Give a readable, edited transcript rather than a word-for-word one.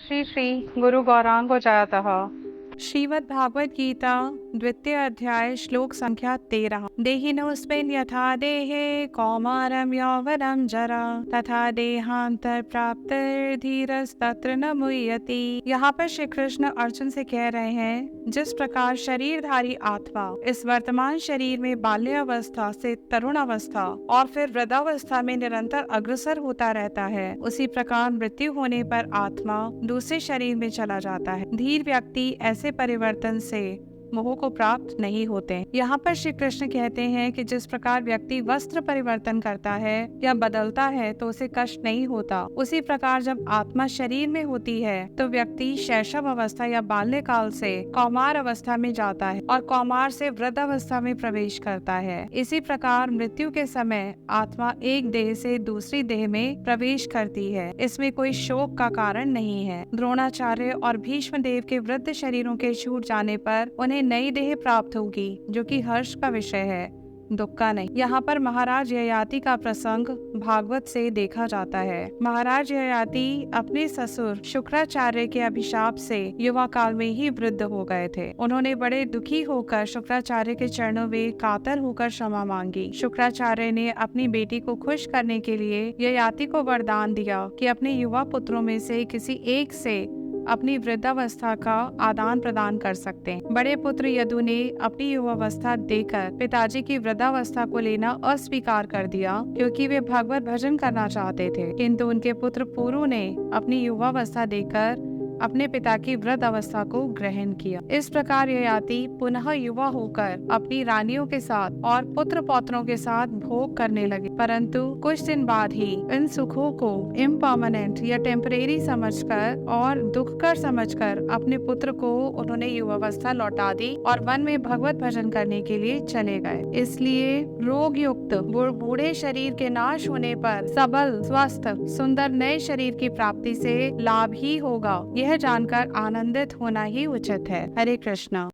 श्री श्री गुरु गौरांग जातः। श्रीमद् भागवत गीता द्वितीय अध्याय श्लोक संख्या 13। देहिनोऽस्मिन् यथा देहे कौमारं यौवनं जरा तथा देहांतर प्राप्तिर्धीरस्तत्र न मुह्यति। यहाँ पर श्री कृष्ण अर्जुन से कह रहे हैं, जिस प्रकार शरीरधारी आत्मा इस वर्तमान शरीर में बाल्यावस्था से तरुण अवस्था और फिर वृद्धावस्था में निरंतर अग्रसर होता रहता है, उसी प्रकार मृत्यु होने पर आत्मा दूसरे शरीर में चला जाता है। धीर व्यक्ति ऐसे परिवर्तन से मोह को प्राप्त नहीं होते। यहाँ पर श्री कृष्ण कहते हैं कि जिस प्रकार व्यक्ति वस्त्र परिवर्तन करता है या बदलता है तो उसे कष्ट नहीं होता, उसी प्रकार जब आत्मा शरीर में होती है तो व्यक्ति शैशव अवस्था या बाल्यकाल से कौमार अवस्था में जाता है और कौमार से वृद्ध अवस्था में प्रवेश करता है। इसी प्रकार मृत्यु के समय आत्मा एक देह से दूसरी देह में प्रवेश करती है। इसमें कोई शोक का कारण नहीं है। द्रोणाचार्य और भीष्म देव के वृद्ध शरीरों के छूट जाने पर उन्हें नई देह प्राप्त होगी, जो कि हर्ष का विषय है, दुख का नहीं। यहाँ पर महाराज ययाति का प्रसंग भागवत से देखा जाता है। महाराज ययाति अपने ससुर शुक्राचार्य के अभिशाप से युवा काल में ही वृद्ध हो गए थे। उन्होंने बड़े दुखी होकर शुक्राचार्य के चरणों में कातर होकर क्षमा मांगी। शुक्राचार्य ने अपनी बेटी को खुश करने के लिए ययाति को वरदान दिया कि अपने युवा पुत्रों में से किसी एक से अपनी वृद्धावस्था का आदान प्रदान कर सकते हैं। बड़े पुत्र यदु ने अपनी युवावस्था देकर पिताजी की वृद्धावस्था को लेना अस्वीकार कर दिया, क्योंकि वे भगवत भजन करना चाहते थे। किंतु उनके पुत्र पुरु ने अपनी युवावस्था देकर अपने पिता की वृद्ध अवस्था को ग्रहण किया। इस प्रकार ययाति पुनः युवा होकर अपनी रानियों के साथ और पुत्र पौत्रों के साथ भोग करने लगे, परंतु कुछ दिन बाद ही इन सुखों को इम्पर्मानेंट या टेम्परेरी समझकर और दुखकर समझकर अपने पुत्र को उन्होंने युवावस्था लौटा दी और वन में भगवत भजन करने के लिए चले गए। इसलिए रोग युक्त बूढ़े शरीर के नाश होने पर सबल स्वस्थ सुंदर नए शरीर की प्राप्ति से लाभ ही होगा। यह जानकर आनंदित होना ही उचित है। हरे कृष्णा।